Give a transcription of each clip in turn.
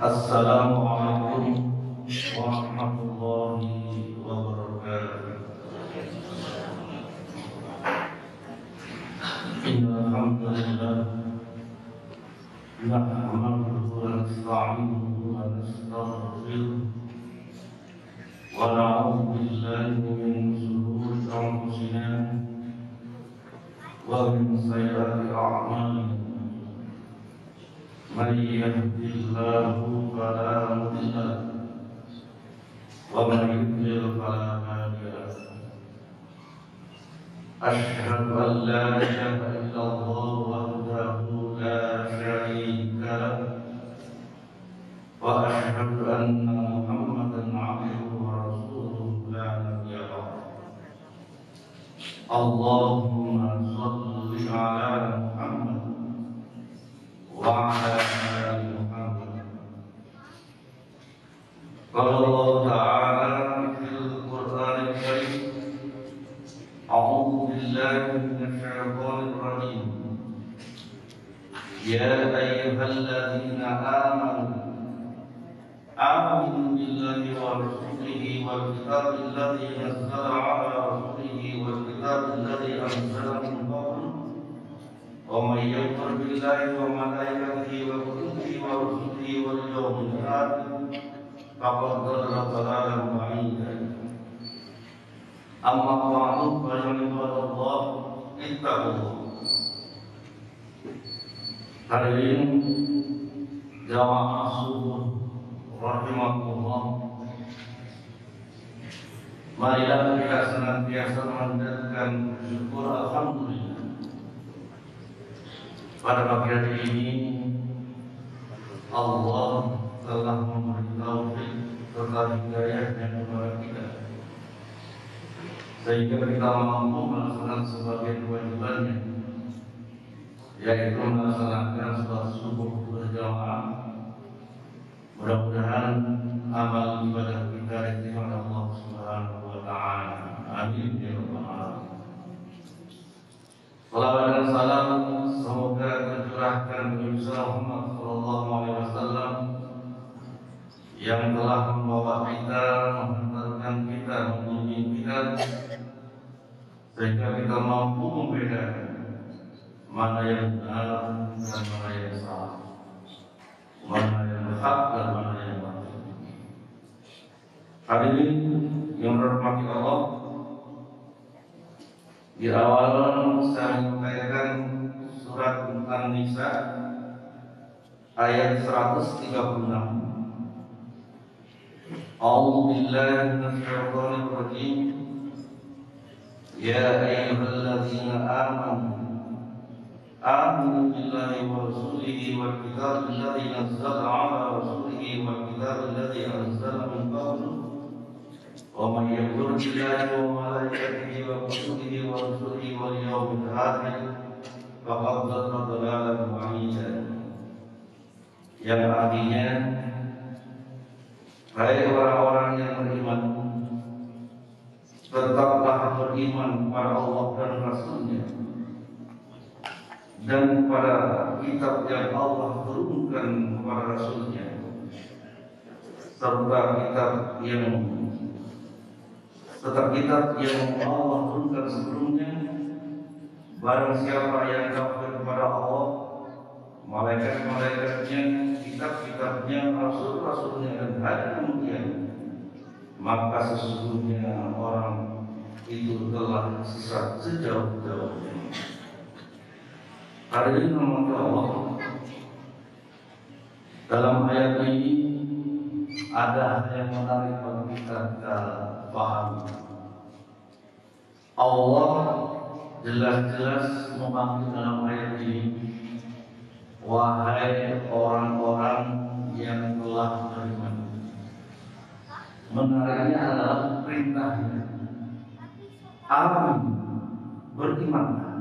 Assalamualaikum warahmatullahi wabarakatuh. Innal hamdalillah nahmaduhu wa nasta'inuhu wa nastaghfiruh wa na'udzu billahi min shururi anfusina wa min sayyiati a'malina. Man yahdihillahu fala mudilla lahu wa man yudlil fala hadiya lahu. Asyhadu an la ilaha illallah wahdahu la syarika lahu wa asyhadu anna Muhammadan 'abduhu wa rasuluhu la nabiyya lahu. Allahumma shalli 'ala Muhammad wa 'ala ali Muhammad. Qala Allah ta'ala fil Qur'anil Karim, a'udzu billahi minasy syaithanir rajim. Ya ayyuhalladzina amanu billahi wa rasulihi wal kitabil ladzi nazzala 'ala rasulihi wal kitabil ladzi anzala min qablu. Wa may yakfur billahi wa malaikatihi wa kutubihi wa rusulihi wal yawmil akhir faqad dhalla dhalalan ba'ida. Amma ba'du fa ya ibadallah ittaqullah. Hadirin jamaah subuh rahimakumullah, marilah kita senantiasa mendengarkan syukur alhamdulillah. Pada pagi hari ini Allah telah memberi taufik serta hidayahnya kepada kita, sehingga kita mampu melaksanakan sebagian kewajibannya, yaitu melaksanakan sholat subuh berjamaah. Mudah-mudahan amal ibadah kita diterima Allah Subhanahu wa Ta'ala. Amin ya rabbal alamin. Salawat dan salam semoga tercurahkan kepada Muhammad sallallahu alaihi wasallam yang telah membawa kita, menghantarkan kita, membimbing kita, sehingga kita mampu membedakan mana yang benar dan mana yang salah, mana yang hak dan mana yang batil. Hadirin yang dirahmati Allah, di awal saya menyampaikan surat An-Nisa ayat 136. A'udzu billahi minasy syaithanir rajim. Ya ayyuhalladzina amanu billahi wa rasulihi wal kitabil ladzi nazzala 'ala rasulihi wal kitabil ladzi anzala min qablu. Wa man yakfur billahi wa malaikatihi wa kutubihi wa rusulihi wal yawmil akhir faqad dhalla dhalalan ba'ida. Yang artinya, hai orang-orang yang beriman, tetaplah beriman kepada Allah dan Rasul-Nya dan kepada kitab yang Allah turunkan kepada Rasul-Nya, serta kitab yang Allah turunkan sebelumnya. Barang siapa yang kafir kepada Allah, malaikat-malaikatnya, kitab-kitabnya, rasul-rasulnya, dan hari kemudian, maka sesungguhnya orang itu telah sesat sejauh-jauhnya. Hari ini nama Allah dalam ayat ini ada yang menarik bagi kita pahami. Allah jelas-jelas memanggil dalam ayat ini, wahai orang-orang yang telah beriman. Menariknya adalah perintahnya, amin, berimanlah.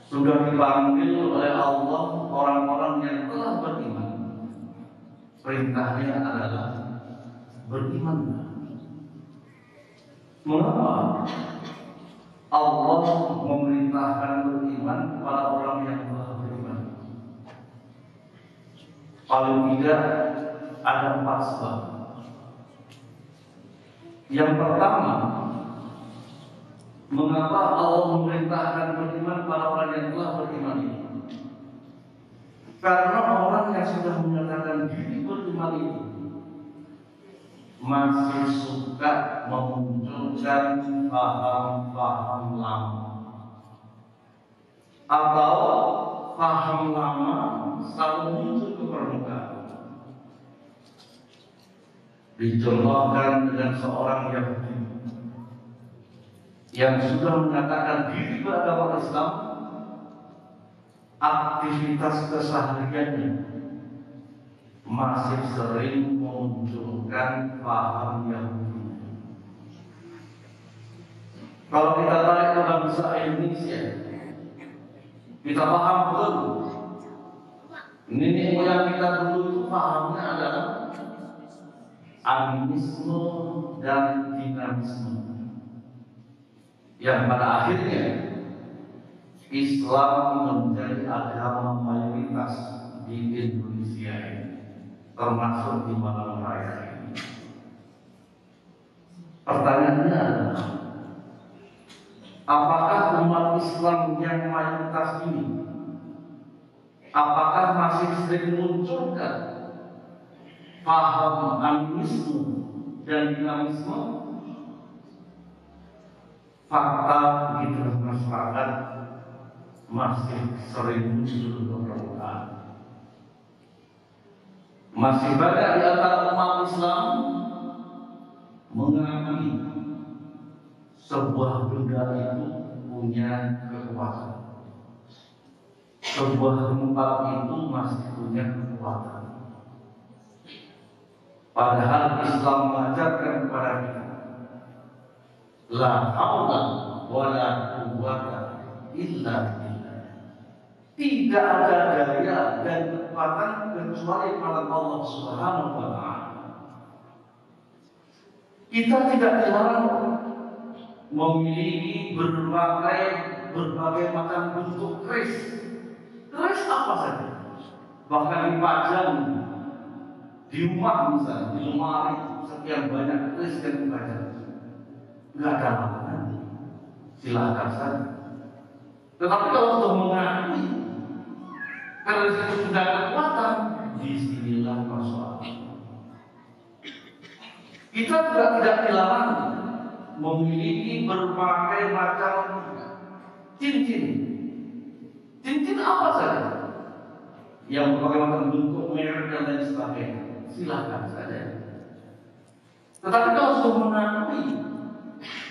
Sudah dipanggil oleh Allah orang-orang yang telah beriman. Perintahnya adalah berimanlah. Mengapa Allah memerintahkan beriman kepada orang yang telah beriman? Paling tidak ada 4 sebab. Yang pertama, mengapa Allah memerintahkan beriman pada orang yang telah beriman itu? Karena orang yang sudah menyatakan diri beriman itu masih suka memunculkan paham-paham lama, atau paham lama selalu muncul ke permukaan. Dicontohkan dengan seorang Yahudi yang sudah menyatakan diri beragama Islam, aktivitas kesehariannya masih sering memunculkan paham Yahudi. Kalau kita tarik ke bangsa Indonesia, kita paham betul. Nenek moyang kita dulu itu pahamnya adalah animisme dan dinamisme, yang pada akhirnya Islam menjadi agama mayoritas di Indonesia ini, termasuk di Malang Raya ini. Pertanyaannya adalah, apakah umat Islam yang mayoritas ini, apakah masih sering munculkan paham animisme dan dinamisme? Fakta di tengah masyarakat masih sering muncul ke permukaan. Masih banyak di antara umat Islam mengakui sebuah benda itu punya kekuatan, sebuah tempat itu masih punya kekuatan. Padahal Islam mengajarkan kepada kita, la haula wala quwwata illa billah. Tidak ada daya dan kekuatan kecuali pada Allah Subhanahu wa taala. Kita tidak dilarang memiliki berbagai macam bentuk keris. Keris apa saja, bahkan dipajang di rumah, misalnya di lemari sekian banyak keris yang dipajang. Nggak ada larangan, silahkan saja. Tetapi kalau sudah mengakui keris itu sudah kekuatan, disinilah persoalan. Kita juga tidak dilarang memiliki berbagai macam cincin. Cincin apa saja yang berbagai macam bentuk, merek dan lain sebagainya, silakan saja. Tetapi kalau sudah mengakui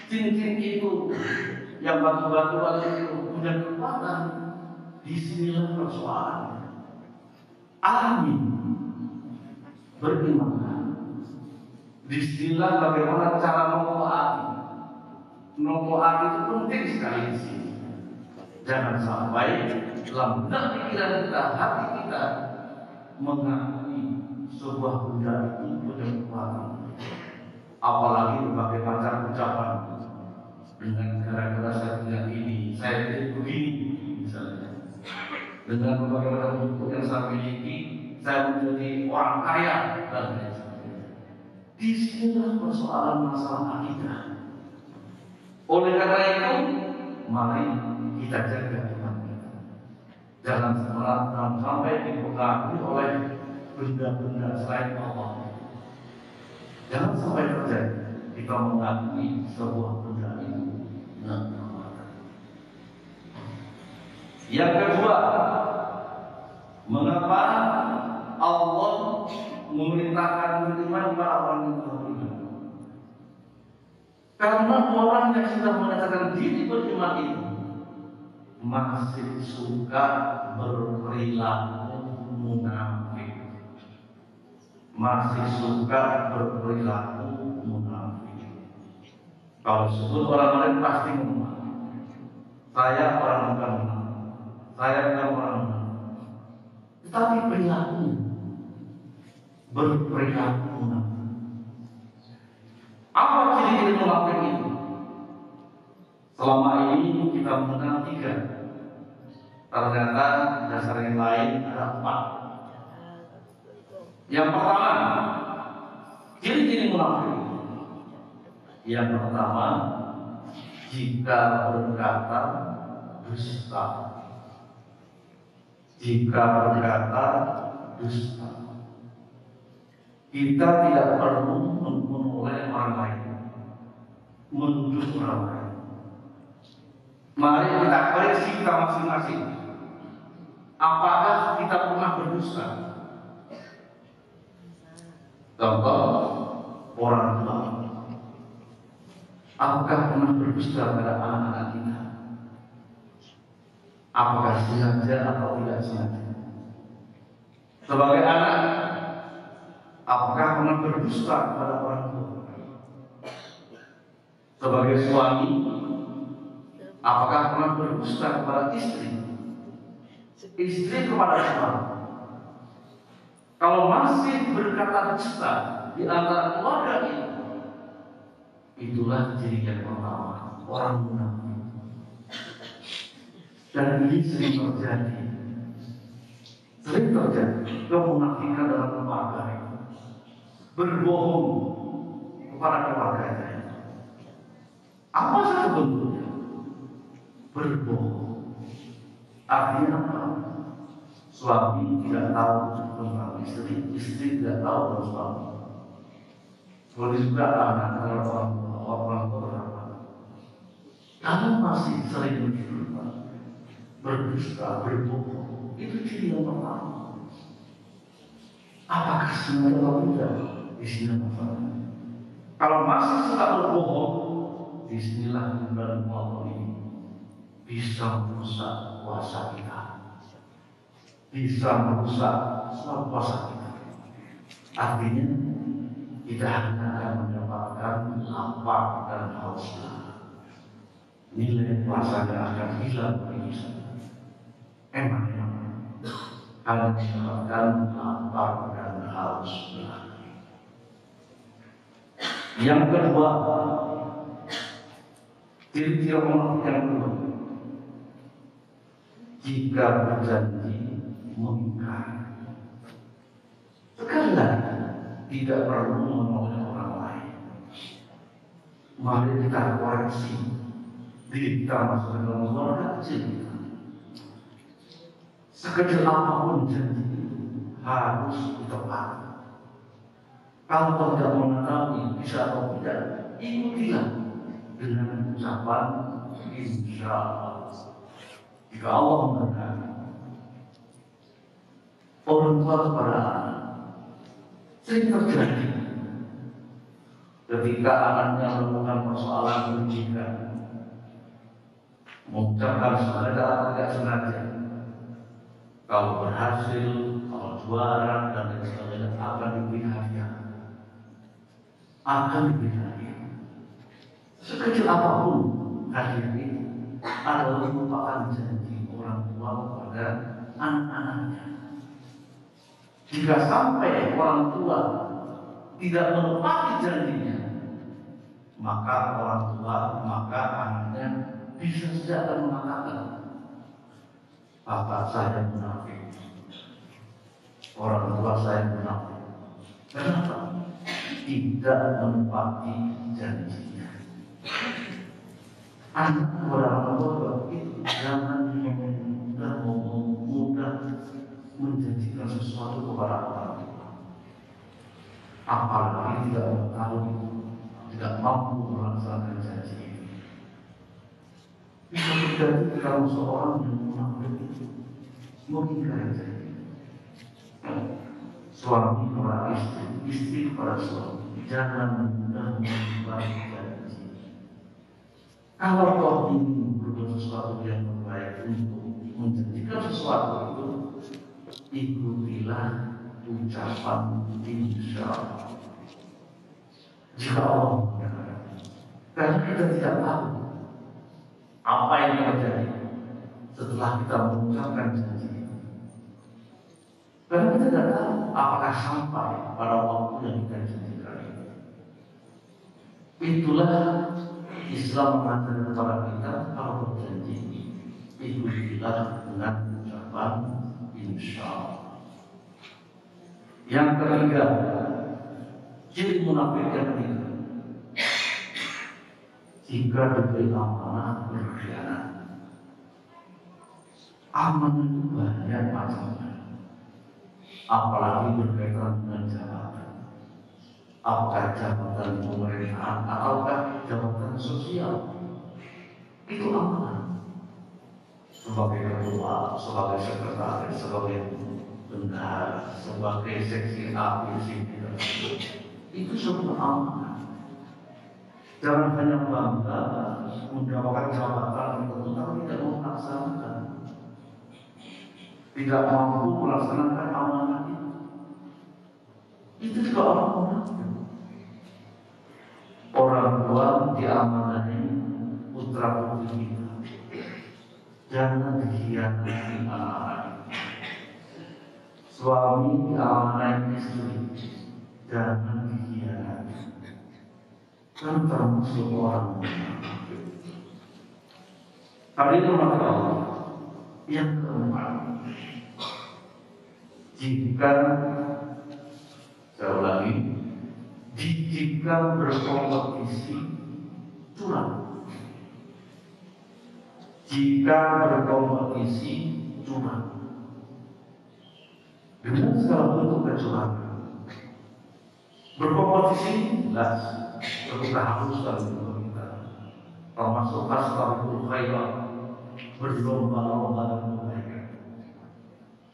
cincin itu yang batu-batu itu punya kekuatan, disinilah persoalan. Amin, beriman. Disinilah bagaimana cara memoati. Memoati itu penting sekali di sini. Jangan sampai dalam benak pikiran kita, hati kita mengakui sebuah benda itu punya kekuatan. Apalagi berbagai macam ucapan dengan gara-gara saya punya ini, saya jadi begini, misalnya. Dengan berbagai macam bentuk yang saya miliki, saya menjadi orang kaya dan lain sebagainya. Disinilah persoalan masalah akidah. Oleh karena itu, mari kita jaga iman kita. Jangan sampai dipengaruhi oleh benda-benda selain Allah. Jangan sampai terjadi kita mengakui sebuah benda itu. Yang kedua, mengapa Allah memerintahkan beriman kepada orang yang telah beriman? Karena orang yang sudah menyatakan diri beriman itu masih suka berperilaku munafik, masih suka berperilaku munafik. Kalau sebut orang lain pasti ngomong, saya orang bukan munafik, saya bukan orang munafik. Tetapi perilaku berperilaku munafik. Apa ciri-ciri munafik itu? Selama ini kita mengenal 3. Ternyata dasar yang lain ada 4. Yang pertama, ciri-ciri munafik. Yang pertama, jika berkata dusta. Jika berkata dusta, kita tidak perlu menoleh orang lain, menuduh orang lain. Mari kita koreksi kita masing-masing. Apakah kita pernah berdusta? Contoh, orang tua. Apakah pernah berdusta pada anak-anak kita? Apakah sengaja atau tidak sengaja? Sebagai anak, apakah pernah berdusta kepada orang tua? Sebagai suami, apakah pernah berdusta kepada istri? Istri kepada suami. Kalau masih berkata dusta di antara keluarga ini, itulah ciri yang pertama, orang munafik. Dan ini sering terjadi. Sering terjadi kemunafikan dalam keluarga ini. Berbohong kepada keluarganya. Apa saja bentuknya? Berbohong. Artinya apa? Suami tidak tahu tentang istri, istri tidak tahu tentang suami. Kalau juga anak orang tua. Kalau masih sering begitu, berdusta, berbohong, itu ciri yang pertama. Apakah sengaja atau tidak? Di sini masalahnya. Kalau masih suka berbohong, disinilah bulan Allah ini bisa merusak puasa kita, bisa merusak puasa kita. Artinya kita hanya akan mendapatkan lapar dan haus. Nilai puasanya akan hilang dari kita. Emang hanya mendapatkan lapar dan haus. Yang kedua, ciri-ciri orang yang kedua, jika berjanji mengingkari. Sekali lagi, tidak perlu menoleh orang lain. Mari kita koreksi diri kita masuk ke dalam keluarga kecil kita. Sekecil apapun janji harus ditepati. Kalau tidak mengetahui bisa atau tidak, ikutilah dengan ucapan insya Allah. Jika Allah menghendaki, orang tua kepada anak sering terjadi ketika anaknya menemukan persoalan pendidikan, mengucapkan sengaja atau tidak sengaja. Kalau berhasil, kalau juara dan lain sebagainya akan diberi hadiah. Akan diberi hadiah. Sekecil apapun hadiah ini adalah merupakan janji orang tua kepada anak-anaknya. Jika sampai orang tua tidak menepati janjinya, maka orang tua, maka anaknya bisa saja akan mengatakan, bapak saya munafik, orang tua saya munafik. Kenapa? Tidak menepati janjinya. Anak orang tua itu jangan mudah menjanjikan sesuatu kepada orang tua. Apalagi tidak mengetahui, tidak mampu melaksanakan janji ini. Bisa terjadi kalau seorang yang munafik mengingkari janji. Suami kepada istri, istri kepada suami, jangan mudah mengingkari janji. Kalau kau ingin berbuat sesuatu yang terbaik untuk menjanjikan sesuatu itu, ikutilah ucapan insya Allah. Jika Allah mengatakan, karena kita tidak tahu apa yang terjadi setelah kita mengucapkan janji. Karena kita tidak tahu apakah sampai pada waktu yang kita janjikan. Itulah Islam mengajarkan kepada kita kalau berjanji ikutilah dengan ucapan insya Allah. Yang ketiga, ciri munafik yang ketiga, jika diberi amanah berkhianat. Amanah itu banyak macamnya, apalagi berkaitan dengan jabatan. Apakah jabatan pemerintahan ataukah jabatan sosial, itu amanah. Sebagai ketua, sebagai sekretaris, sebagai bendahara, sebagai seksi A, seksi B, itu semua amanah. Jangan hanya bangga mendapatkan jabatan tertentu tapi tidak mau melaksanakan, tidak mampu melaksanakan amanah itu. Itu juga orang munafik. Orang tua diamanahi putra putri kita, jangan dikhianati anak-anak. Suami diamanahi istri, jangan dikhianati. Kan termasuk orang munafik. Kali ini Allah yang keempat, jika saya ulangi, jika berkompetisi curang. Jika berkompetisi curang dengan segala bentuk kecurangan. Berkompetisi jelas kita haruskan kita, termasuk astagfirullah khairan, berlomba-lomba dalam kebaikan.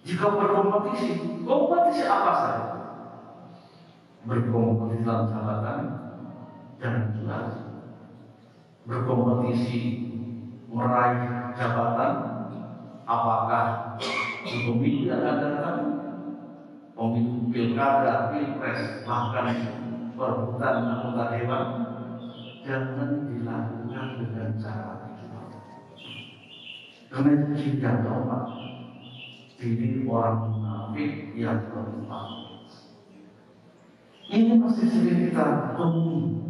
Jika berkompetisi, kompetisi apa saja? Berkompetisi dalam jabatan dan jelas. Berkompetisi meraih jabatan, apakah di pemilu yang akan datang, pemilu pilkada, pilpres, bahkan perebutan anggota dewan, jangan dilakukan dengan cara itu. Karena itu tidak dapat diri orang munafik yang keempat. Ini masih sering kita temui.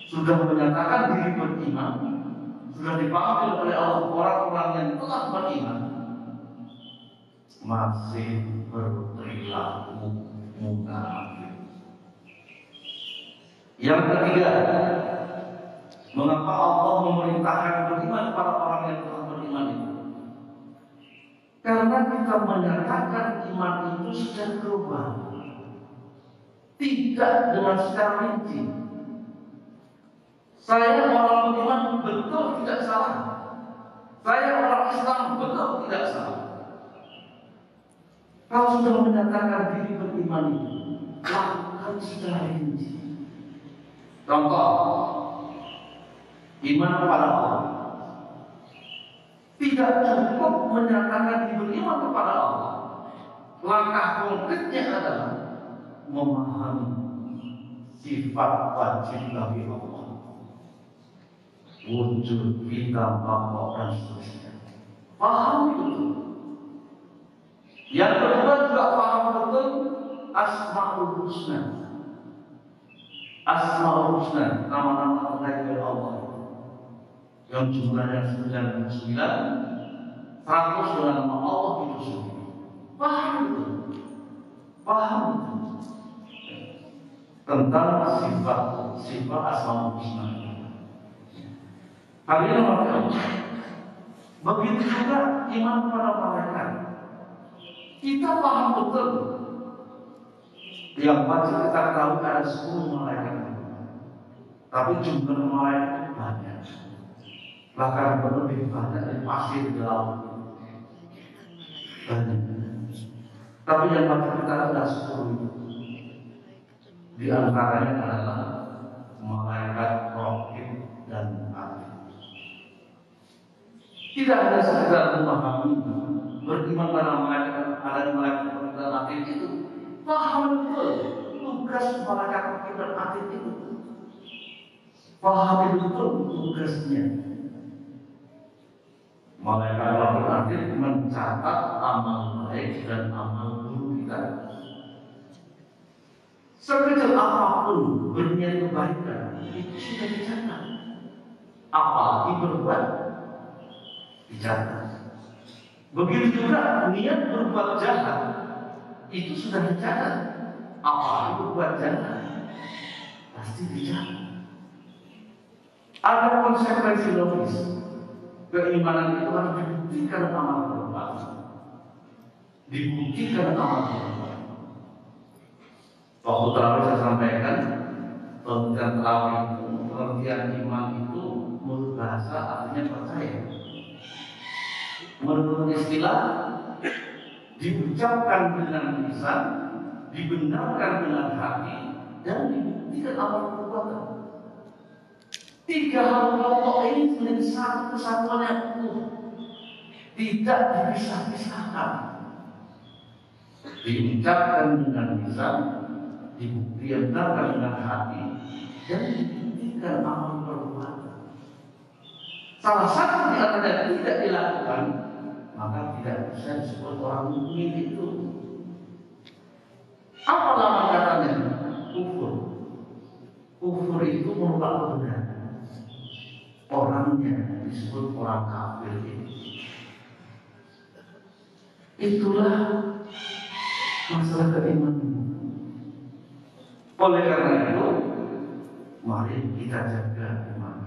Sudah menyatakan diri beriman, sudah dipanggil oleh Allah orang-orang yang telah beriman, masih berperilaku munafik. Yang ketiga, mengapa Allah memerintahkan beriman para orang yang telah beriman itu? Karena kita menyatakan iman itu secara global, tidak dengan secara rinci. Saya orang beriman betul tidak salah, saya orang Islam betul tidak salah. Kalau sudah menyatakan diri beriman itu, lakukan secara rinci. Contoh, iman kepada Allah. Tidak cukup menyatakan diri beriman kepada Allah. Langkah konkretnya adalah memahami sifat wajib bagi Allah, wujud, kita, pokok, dan seterusnya. Paham itu. Yang kedua juga paham betul Asmaul Husna. Asmaul Husna, nama-nama terkait dari Allah, yang jumlahnya 99, 100 dengan nama Allah itu sendiri. Paham itu. Paham itu. Tentang sifat Asmaul Husna. Kali ini begitu juga iman kepada malaikat. Kita paham betul yang wajib kita tahu ada 10 malaikat, tapi jumlah malaikat banyak, bahkan lebih banyak dari pasir di laut. Banyak. Tapi yang wajib kita tahu ada 10 itu. Di antaranya adalah malaikat Raqib dan Atid. Tidak hanya sekedar memahami beriman pada malaikat, ada malaikat dan Atid itu, paham betul tugas malaikat Raqib dan Atid itu. Paham betul tugasnya. Malaikat Raqib dan Atid mencatat amal baik dan amal buruk kita. Sekecil apapun berniat kebaikan itu sudah dicatat. Apalagi berbuat dicatat. Begitu juga niat berbuat jahat itu sudah dicatat. Apa itu buat jannah? Pasti dicatat. Ada konsekuensi logis. Keimanan itu harus dibuktikan amal perbuatan. Dibuktikan amal perbuatan. Waktu terawih saya sampaikan, pengertian terawih itu, pengertian iman itu menurut bahasa artinya percaya. Menurut istilah, diucapkan dengan lisan, dibenarkan dengan hati, dan dibuktikan amal perbuatan. Tiga hal pokok ini menjadi satu kesatuan yang utuh, tidak dipisah-pisahkan. Diucapkan dengan lisan, dibenarkan dengan hati, dan dibuktikan amal perbuatan. Salah satu di antara tidak dilakukan, maka tidak bisa disebut orang mukmin itu. Apa lama katanya? Kufur. Kufur itu merupakan kebenaran. Orangnya disebut orang kafir ini. Itulah masalah keimanan. Oleh karena itu, mari kita jaga iman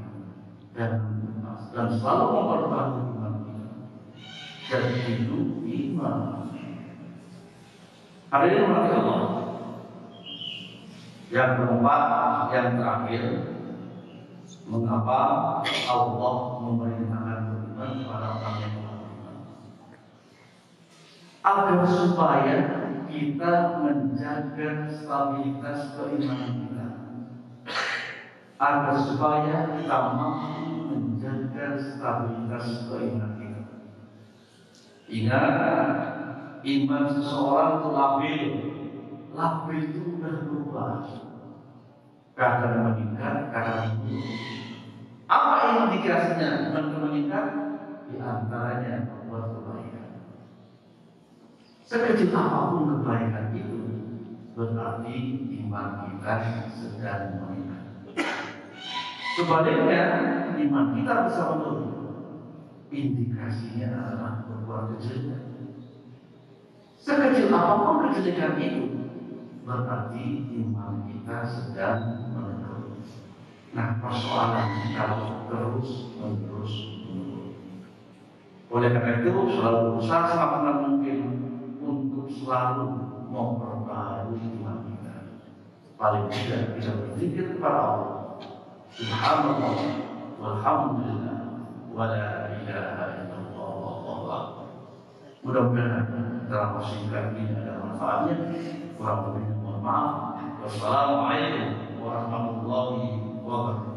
dan selalu memperbaharui iman kita dan hidup iman. Hari ini mati Allah. Yang keempat, yang terakhir, mengapa Allah memerintahkan beriman kepada orang yang beriman? Agar supaya kita menjaga stabilitas keimanan kita, agar supaya kita mampu menjaga stabilitas keimanan kita. Ingat, iman seseorang itu labil. Labil itu sudah berubah. Kadang meningkat, kadang turun. Apa indikasinya meningkat? Di antaranya membuat kebaikan. Sekecil apapun kebaikan itu, berarti iman kita sedang meningkat. Sebaliknya, iman kita bisa menurun. Indikasinya adalah berbuat kejelekan. Sekecil apapun kejelekan itu, berarti iman kita sedang menurun. Nah, persoalannya kalau terus-menerus menurun. Oleh karena itu, selalu berusaha semaksimal mungkin untuk selalu memperbaharui iman kita. Paling tidak kita berzikir kepada Allah. Subhanallah, walhamdulillah, wala ilaha illallah, wallahu akbar. Mudah-mudahan dalam singkat ini ada manfaatnya. Kurang lebihnya mohon maaf. Wassalamualaikum warahmatullahi wabarakatuh.